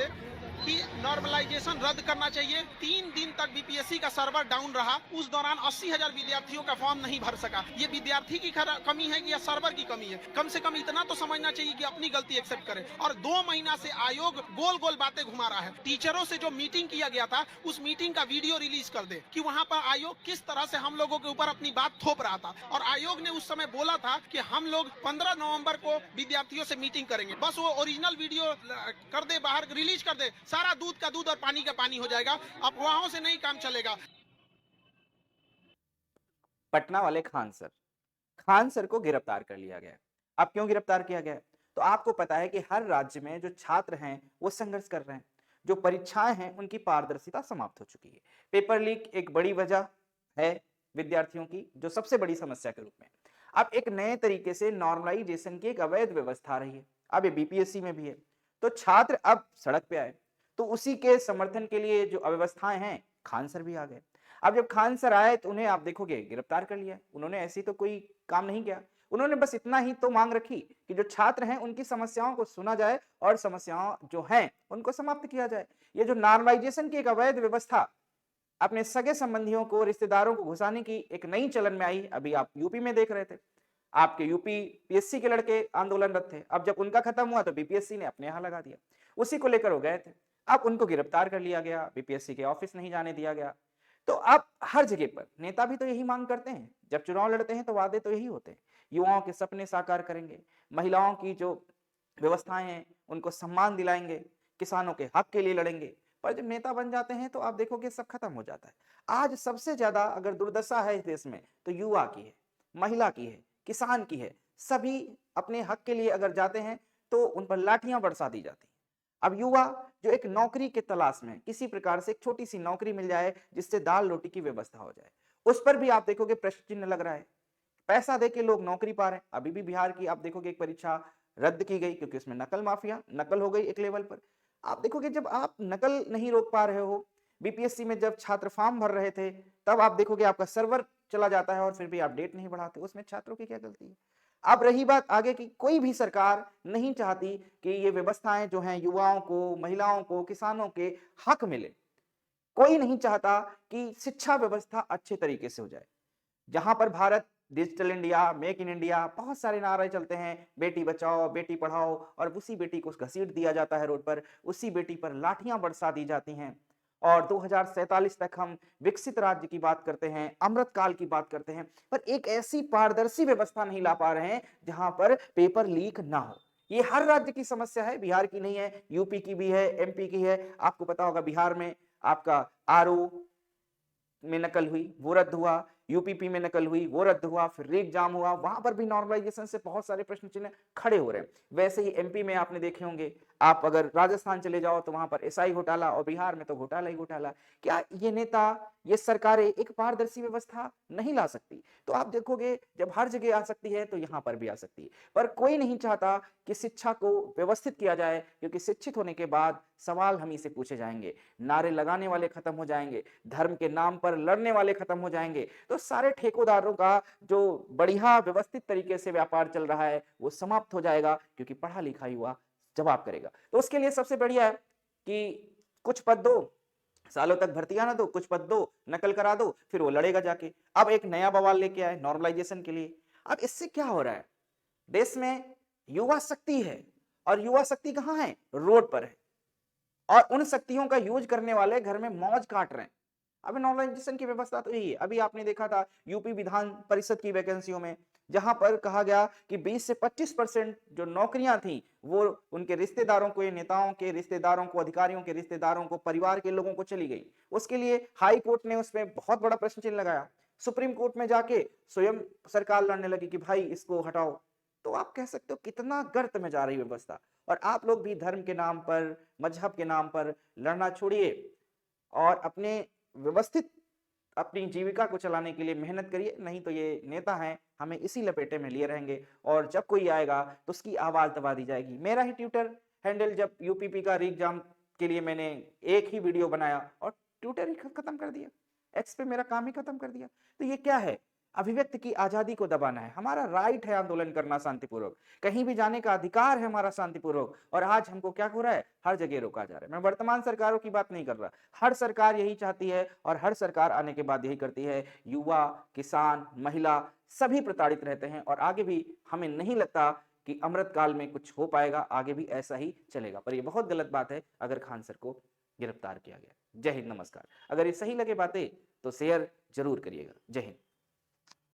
से कि नॉर्मलाइजेशन रद्द करना चाहिए। 3 दिन तक बीपीएससी का सर्वर डाउन रहा, उस दौरान 80,000 विद्यार्थियों का फॉर्म नहीं भर सका। ये विद्यार्थी की कमी है कि या सर्वर की कमी है? कम से कम इतना तो समझना चाहिए कि अपनी गलती एक्सेप्ट करे। और 2 महीना से आयोग गोल गोल बातें घुमा रहा है। टीचरों से जो मीटिंग किया गया था, उस मीटिंग का वीडियो रिलीज कर दे कि वहां पर आयोग किस तरह से हम लोगों के ऊपर अपनी बात थोप रहा था। और आयोग ने उस समय बोला था कि हम लोग 15 नवंबर को विद्यार्थियों से मीटिंग करेंगे। बस वो ओरिजिनल वीडियो कर दे, बाहर रिलीज कर दे, सारा दूध का दूध और पानी का पानी हो जाएगा। अफवाहों से नहीं काम चलेगा। पटना वाले खान सर को गिरफ्तार कर लिया गया। अब क्यों गिरफ्तार किया गया? तो आपको पता है कि हर राज्य में जो छात्र हैं वो संघर्ष कर रहे हैं, जो परीक्षाएं हैं उनकी पारदर्शिता समाप्त हो चुकी है। पेपर लीक एक बड़ी वजह है विद्यार्थियों की, जो सबसे बड़ी समस्या के रूप में। अब एक नए तरीके से नॉर्मलाइजेशन की एक अवैध व्यवस्था आ रही है, अब ये बीपीएससी में भी है। तो छात्र अब सड़क पे आए, तो उसी के समर्थन के लिए जो अव्यवस्थाएं हैं, खान सर भी आ गए। अब जब खान सर आए तो उन्हें आप देखोगे गिरफ्तार कर लिया। उन्होंने ऐसी तो कोई काम नहीं किया, उन्होंने बस इतना ही तो मांग रखी कि जो छात्र हैं उनकी समस्याओं को सुना जाए और समस्याओं जो हैं उनको समाप्त किया जाए। ये जो नॉर्मलाइजेशन की एक अवैध व्यवस्था अपने सगे संबंधियों को, रिश्तेदारों को घुसाने की एक नई चलन में आई, अभी आप यूपी में देख रहे थे। आपके यूपी पीएससी के लड़के आंदोलनरत थे, अब जब उनका खत्म हुआ तो बीपीएससी ने अपने यहां लगा दिया। उसी को लेकर वो गए थे, अब उनको गिरफ्तार कर लिया गया, बीपीएससी के ऑफिस नहीं जाने दिया गया। तो अब हर जगह पर नेता भी तो यही मांग करते हैं, जब चुनाव लड़ते हैं तो वादे तो यही होते हैं, युवाओं के सपने साकार करेंगे, महिलाओं की जो व्यवस्थाएं हैं उनको सम्मान दिलाएंगे, किसानों के हक के लिए लड़ेंगे। पर जब नेता बन जाते हैं तो आप देखोगे सब खत्म हो जाता है। आज सबसे ज्यादा अगर दुर्दशा है इस देश में तो युवा की है, महिला की है, किसान की है। सभी अपने हक के लिए अगर जाते हैं तो उन पर लाठियां बरसा दी जाती हैं। अब युवा जो एक नौकरी के तलाश में, किसी प्रकार से एक छोटी सी नौकरी मिल जाए जिससे दाल रोटी की व्यवस्था हो जाए, उस पर भी आप देखोगे प्रश्न चिन्ह लग रहा है। पैसा देके लोग नौकरी पा रहे हैं। अभी भी बिहार की आप देखोगे एक परीक्षा रद्द की गई क्योंकि उसमें नकल माफिया, नकल हो गई एक लेवल पर। आप देखोगे जब आप नकल नहीं रोक पा रहे हो, बीपीएससी में जब छात्र फॉर्म भर रहे थे तब आप देखोगे आपका सर्वर चला जाता है और फिर भी आप डेट नहीं बढ़ाते, उसमें छात्रों की क्या गलती है? अब रही बात आगे की, कोई भी सरकार नहीं चाहती कि ये व्यवस्थाएं जो हैं युवाओं को, महिलाओं को, किसानों के हक मिले। कोई नहीं चाहता कि शिक्षा व्यवस्था अच्छे तरीके से हो जाए। जहां पर Bharat digital India, make in India, बहुत सारे नारे चलते हैं, बेटी बचाओ, बेटी पढ़ाओ, और उसी बेटी को घसीट दिया जाता है रोड पर, उसी बेटी पर लाठियां बरसा दी जाती हैं। और 2047 तक हम विकसित राज्य की बात करते हैं, अमृत काल की बात करते हैं, पर एक ऐसी पारदर्शी व्यवस्था नहीं ला पा रहे हैं जहां पर पेपर लीक ना हो। ये हर राज्य की समस्या है, बिहार की नहीं है, यूपी की भी है, एमपी की है। आपको पता होगा बिहार में आपका आरओ में नकल हुई, वो रद्द हुआ, यूपीपी में नकल हुई, वो रद्द हुआ, फिर रीग जाम हुआ, वहां पर भी नॉर्मलाइजेशन से बहुत सारे प्रश्न चिन्ह खड़े हो रहे हैं। वैसे ही एमपी में आपने देखे होंगे, आप अगर राजस्थान चले जाओ तो वहां पर एसआई घोटाला, और बिहार में तो घोटाला ही घोटाला। क्या ये नेता, ये सरकारें एक पारदर्शी व्यवस्था नहीं ला सकती? तो आप देखोगे जब हर जगह आ सकती है तो यहां पर भी आ सकती है। पर कोई नहीं चाहता कि शिक्षा को व्यवस्थित किया जाए, क्योंकि शिक्षित होने के बाद सवाल हम ही से पूछे जाएंगे, नारे लगाने वाले खत्म हो जाएंगे, धर्म के नाम पर लड़ने वाले खत्म हो जाएंगे। तो सारे ठेकेदारों का जो बढ़िया व्यवस्थित तरीके से व्यापार चल रहा है वो समाप्त हो जाएगा, क्योंकि पढ़ा लिखा युवा जवाब करेगा। तो उसके लिए सबसे बढ़िया है कि कुछ पद दो, सालों तक भर्तियां ना दो, कुछ पद दो, नकल करा दो, फिर वो लड़ेगा जाके। अब एक नया बवाल लेके आए नॉर्मलाइजेशन के लिए। अब इससे क्या हो रहा है, देश में युवा शक्ति है, और युवा शक्ति कहां है? रोड पर है, और उन शक्तियों का यूज करने वाले घर में मौज काट रहे हैं। अभी नॉर्मलाइजेशन की व्यवस्था तो यही है। अभी आपने देखा था यूपी विधान परिषद की वैकेंसियों में, जहां पर कहा गया कि 20 से 25% जो नौकरियां थी वो उनके रिश्तेदारों को, ये नेताओं के रिश्तेदारों को, अधिकारियों के रिश्तेदारों को, परिवार के लोगों को चली गई। उसके लिए हाई कोर्ट ने उसमें बहुत बड़ा प्रश्न चिन्ह लगाया। सुप्रीम कोर्ट में जाके स्वयं सरकार लड़ने लगी कि भाई इसको हटाओ। तो आप कह सकते हो कितना गर्त में जा रही व्यवस्था। और आप लोग भी धर्म के नाम पर, मजहब के नाम पर लड़ना छोड़िए और अपने व्यवस्थित अपनी जीविका को चलाने के लिए मेहनत करिए। नहीं तो ये नेता हैं हमें इसी लपेटे में लिए रहेंगे, और जब कोई आएगा तो उसकी आवाज दबा दी जाएगी। मेरा ही ट्विटर हैंडल, जब यूपीपी का एग्जाम के लिए मैंने एक ही वीडियो बनाया और ट्विटर ही खत्म कर दिया, एक्स पे मेरा काम ही खत्म कर दिया। तो ये क्या है? अभिव्यक्ति की आजादी को दबाना है। हमारा राइट है आंदोलन करना शांतिपूर्वक, कहीं भी जाने का अधिकार है हमारा शांतिपूर्वक, और आज हमको क्या हो रहा है, हर जगह रोका जा रहा है। मैं वर्तमान सरकारों की बात नहीं कर रहा, हर सरकार यही चाहती है और हर सरकार आने के बाद यही करती है। युवा, किसान, महिला सभी प्रताड़ित रहते हैं और आगे भी हमें नहीं लगता कि अमृतकाल में कुछ हो पाएगा, आगे भी ऐसा ही चलेगा। पर ये बहुत गलत बात है अगर खान सर को गिरफ्तार किया गया। जय हिंद, नमस्कार। अगर ये सही लगे बातें तो शेयर जरूर करिएगा। जय हिंद।